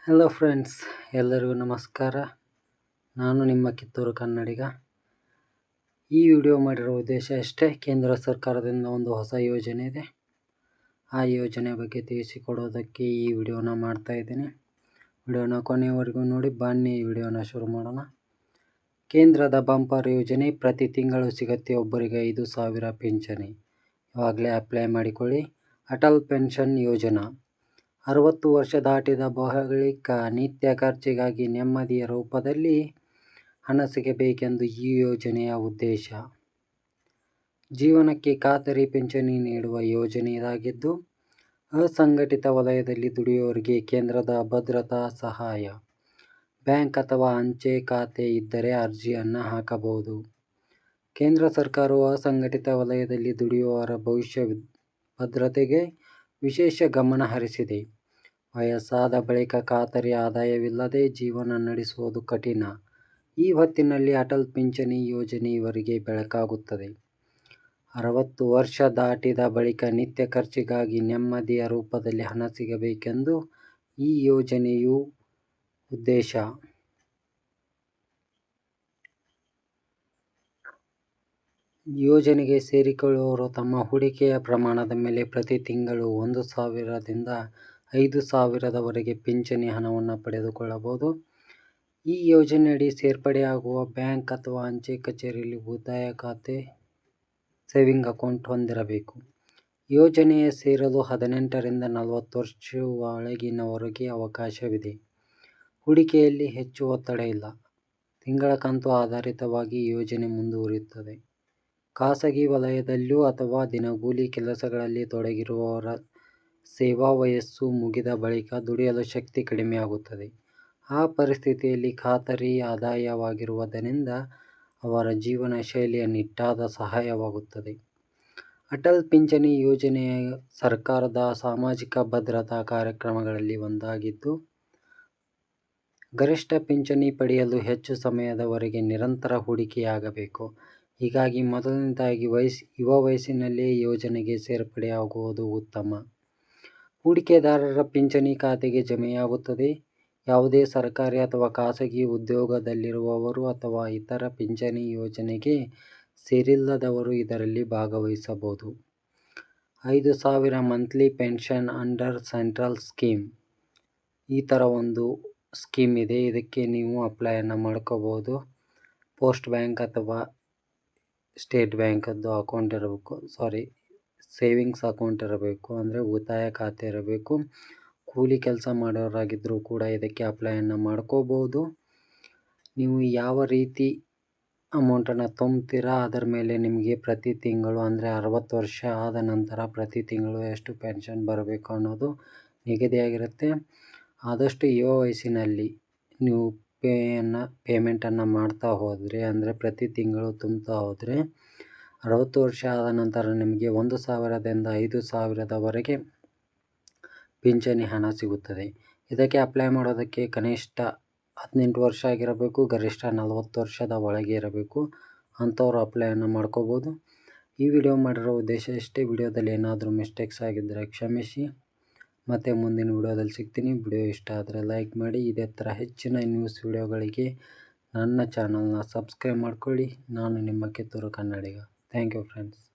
Hello friends, ಎಲ್ಲರಿಗೂ ನಮಸ್ಕಾರ. ನಾನು ನಿಮ್ಮ ಕಿತ್ತೂರು ಕನ್ನಡಿಗ. ಈ ವಿಡಿಯೋ ಮಾಡಿರೋ ಉದ್ದೇಶ ಅಷ್ಟೇ. ಕೇಂದ್ರ ಸರ್ಕಾರದಿಂದ ಒಂದು ಹೊಸ ಯೋಜನೆ ಇದೆ. ಆ ಯೋಜನೆ ಬಗ್ಗೆ ತಿಳಿಸಿಕೊಡೋದಕ್ಕೆ ಈ ವಿಡಿಯೋನ ಮಾಡ್ತಾ ಇದ್ದೀನಿ. ವಿಡಿಯೋನ ಕೊನೆಯವರೆಗೂ ನೋಡಿ. ಬನ್ನಿ ಈ ವಿಡಿಯೋನ ಶುರು ಮಾಡೋಣ. ಕೇಂದ್ರದ ಬಂಪರ್ ಯೋಜನೆ. ಪ್ರತಿ ತಿಂಗಳು ಸಿಗುತ್ತೆ ಒಬ್ಬರಿಗೆ 5,000 ಪಿಂಚಣಿ. ಇವಾಗಲೇ ಅಪ್ಲೈ ಮಾಡಿಕೊಳ್ಳಿ. ಅಟಲ್ ಪೆನ್ಷನ್ ಯೋಜನಾ. 60 ವರ್ಷ ದಾಟಿದ ಬಳಿಕ ನಿತ್ಯ ಖರ್ಚಿಗಾಗಿ ನೆಮ್ಮದಿಯ ರೂಪದಲ್ಲಿ ಹಣ ಸಿಗಬೇಕೆಂದು ಈ ಯೋಜನೆಯ ಉದ್ದೇಶ. ಜೀವನಕ್ಕೆ ಖಾತರಿ ಪಿಂಚಣಿ ನೀಡುವ ಯೋಜನೆ ಇದಾಗಿದ್ದು, ಅಸಂಘಟಿತ ವಲಯದಲ್ಲಿ ದುಡಿಯುವವರಿಗೆ ಕೇಂದ್ರದ ಭದ್ರತಾ ಸಹಾಯ. ಬ್ಯಾಂಕ್ ಅಥವಾ ಅಂಚೆ ಖಾತೆ ಇದ್ದರೆ ಅರ್ಜಿಯನ್ನು ಹಾಕಬಹುದು. ಕೇಂದ್ರ ಸರ್ಕಾರವು ಅಸಂಘಟಿತ ವಲಯದಲ್ಲಿ ದುಡಿಯುವವರ ಭವಿಷ್ಯ ಭದ್ರತೆಗೆ ವಿಶೇಷ ಗಮನ ಹರಿಸಿದೆ. ವಯಸ್ಸಾದ ಬಳಿಕ ಖಾತರಿ ಆದಾಯವಿಲ್ಲದೆ ಜೀವನ ನಡೆಸುವುದು ಕಠಿಣ. ಈ ಹೊತ್ತಿನಲ್ಲಿ ಅಟಲ್ ಪಿಂಚಣಿ ಯೋಜನೆ ಇವರಿಗೆ ಬೆಳಕಾಗುತ್ತದೆ. 60 ವರ್ಷ ದಾಟಿದ ಬಳಿಕ ನಿತ್ಯ ಖರ್ಚಿಗಾಗಿ ನೆಮ್ಮದಿಯ ರೂಪದಲ್ಲಿ ಹಣ ಸಿಗಬೇಕೆಂದು ಈ ಯೋಜನೆಯ ಉದ್ದೇಶ. ಯೋಜನೆಗೆ ಸೇರಿಕೊಳ್ಳುವವರು ತಮ್ಮ ಹೂಡಿಕೆಯ ಪ್ರಮಾಣದ ಮೇಲೆ ಪ್ರತಿ ತಿಂಗಳು 1,000ದಿಂದ 5,000ವರೆಗೆ ಪಿಂಚಣಿ ಹಣವನ್ನು ಪಡೆದುಕೊಳ್ಳಬಹುದು. ಈ ಯೋಜನೆಯಡಿ ಸೇರ್ಪಡೆಯಾಗುವ ಬ್ಯಾಂಕ್ ಅಥವಾ ಅಂಚೆ ಕಚೇರಿಯಲ್ಲಿ ಉಳಿತಾಯ ಖಾತೆ, ಸೇವಿಂಗ್ ಅಕೌಂಟ್ ಹೊಂದಿರಬೇಕು. ಯೋಜನೆಯ ಸೇರಲು 18ರಿಂದ 40 ವರ್ಷ ಒಳಗಿನವರಿಗೆ ಅವಕಾಶವಿದೆ. ಹೂಡಿಕೆಯಲ್ಲಿ ಹೆಚ್ಚು ಒತ್ತಡ ಇಲ್ಲ. ತಿಂಗಳ ಕಂತು ಆಧಾರಿತವಾಗಿ ಯೋಜನೆ ಮುಂದುವರಿಯುತ್ತದೆ. ಖಾಸಗಿ ವಲಯದಲ್ಲೂ ಅಥವಾ ದಿನಗೂಲಿ ಕೆಲಸಗಳಲ್ಲಿ ತೊಡಗಿರುವವರ ಸೇವಾ ವಯಸ್ಸು ಮುಗಿದ ಬಳಿಕ ದುಡಿಯಲು ಶಕ್ತಿ ಕಡಿಮೆಯಾಗುತ್ತದೆ. ಆ ಪರಿಸ್ಥಿತಿಯಲ್ಲಿ ಖಾತರಿ ಆದಾಯವಾಗಿರುವುದರಿಂದ ಅವರ ಜೀವನ ಶೈಲಿಯ ನಿಟ್ಟಾದ ಸಹಾಯವಾಗುತ್ತದೆ. ಅಟಲ್ ಪಿಂಚಣಿ ಯೋಜನೆಯು ಸರ್ಕಾರದ ಸಾಮಾಜಿಕ ಭದ್ರತಾ ಕಾರ್ಯಕ್ರಮಗಳಲ್ಲಿ ಒಂದಾಗಿದ್ದು, ಗರಿಷ್ಠ ಪಿಂಚಣಿ ಪಡೆಯಲು ಹೆಚ್ಚು ಸಮಯದವರೆಗೆ ನಿರಂತರ ಹೂಡಿಕೆಯಾಗಬೇಕು. ಹೀಗಾಗಿ ಮೊದಲನೆಯದಾಗಿ ಯುವ ವಯಸ್ಸಿನಲ್ಲೇ ಯೋಜನೆಗೆ ಸೇರ್ಪಡೆಯಾಗುವುದು ಉತ್ತಮ. ಹೂಡಿಕೆದಾರರ ಪಿಂಚಣಿ ಖಾತೆಗೆ ಜಮೆಯಾಗುತ್ತದೆ. ಯಾವುದೇ ಸರ್ಕಾರಿ ಅಥವಾ ಖಾಸಗಿ ಉದ್ಯೋಗದಲ್ಲಿರುವವರು ಅಥವಾ ಇತರ ಪಿಂಚಣಿ ಯೋಜನೆಗೆ ಸೇರಿಲ್ಲದವರು ಇದರಲ್ಲಿ ಭಾಗವಹಿಸಬಹುದು. 5,000 monthly pension under central scheme. ಈ ಥರ ಒಂದು ಸ್ಕೀಮ್ ಇದೆ. ಇದಕ್ಕೆ ನೀವು ಅಪ್ಲೈಯನ್ನು ಮಾಡ್ಕೋಬೋದು. ಪೋಸ್ಟ್ ಬ್ಯಾಂಕ್ ಅಥವಾ ಸ್ಟೇಟ್ ಬ್ಯಾಂಕದ್ದು ಅಕೌಂಟ್ ಇರಬೇಕು. ಸೇವಿಂಗ್ಸ್ ಅಕೌಂಟ್ ಇರಬೇಕು, ಅಂದರೆ ಉಳಿತಾಯ ಖಾತೆ ಇರಬೇಕು. ಕೂಲಿ ಕೆಲಸ ಮಾಡೋರಾಗಿದ್ದರೂ ಕೂಡ ಇದಕ್ಕೆ ಅಪ್ಲೈಯನ್ನು ಮಾಡ್ಕೋಬೋದು. ನೀವು ಯಾವ ರೀತಿ ಅಮೌಂಟನ್ನು ತುಂಬ್ತೀರಾ ಅದರ ಮೇಲೆ ನಿಮಗೆ ಪ್ರತಿ ತಿಂಗಳು, ಅಂದರೆ 60 ವರ್ಷ ಆದ ನಂತರ ಪ್ರತಿ ತಿಂಗಳು ಎಷ್ಟು ಪೆನ್ಷನ್ ಬರಬೇಕು ಅನ್ನೋದು ನಿಗದಿಯಾಗಿರುತ್ತೆ. ಆದಷ್ಟು ಯುವ ವಯಸ್ಸಿನಲ್ಲಿ ನೀವು ಪೇಮೆಂಟನ್ನು ಮಾಡ್ತಾ ಹೋದರೆ, ಅಂದರೆ ಪ್ರತಿ ತಿಂಗಳು ತುಂಬ್ತಾ ಹೋದರೆ 60 ವರ್ಷ ಆದ ನಂತರ ನಿಮಗೆ 1,000ದಿಂದ 5,000ವರೆಗೆ ಪಿಂಚಣಿ ಹಣ ಸಿಗುತ್ತದೆ. ಇದಕ್ಕೆ ಅಪ್ಲೈ ಮಾಡೋದಕ್ಕೆ ಕನಿಷ್ಠ 18 ವರ್ಷ ಆಗಿರಬೇಕು, ಗರಿಷ್ಠ 40 ವರ್ಷದ ಒಳಗೆ ಇರಬೇಕು. ಅಂಥವ್ರು ಅಪ್ಲೈಯನ್ನು ಮಾಡ್ಕೋಬೋದು. ಈ ವಿಡಿಯೋ ಮಾಡಿರೋ ಉದ್ದೇಶ ಇಷ್ಟೇ. ವಿಡಿಯೋದಲ್ಲಿ ಏನಾದರೂ ಮಿಸ್ಟೇಕ್ಸ್ ಆಗಿದ್ದರೆ ಕ್ಷಮಿಸಿ. ಮತ್ತೆ ಮುಂದಿನ ವಿಡಿಯೋದಲ್ಲಿ ಸಿಗ್ತೀನಿ. ವಿಡಿಯೋ ಇಷ್ಟ ಆದರೆ ಲೈಕ್ ಮಾಡಿ. ಇದೇ ಥರ ಹೆಚ್ಚಿನ ನ್ಯೂಸ್ ವಿಡಿಯೋಗಳಿಗೆ ನನ್ನ ಚಾನಲ್ನ ಸಬ್ಸ್ಕ್ರೈಬ್ ಮಾಡ್ಕೊಳ್ಳಿ. ನಾನು ನಿಮ್ಮ Kittur Kannadiga. Thank you friends.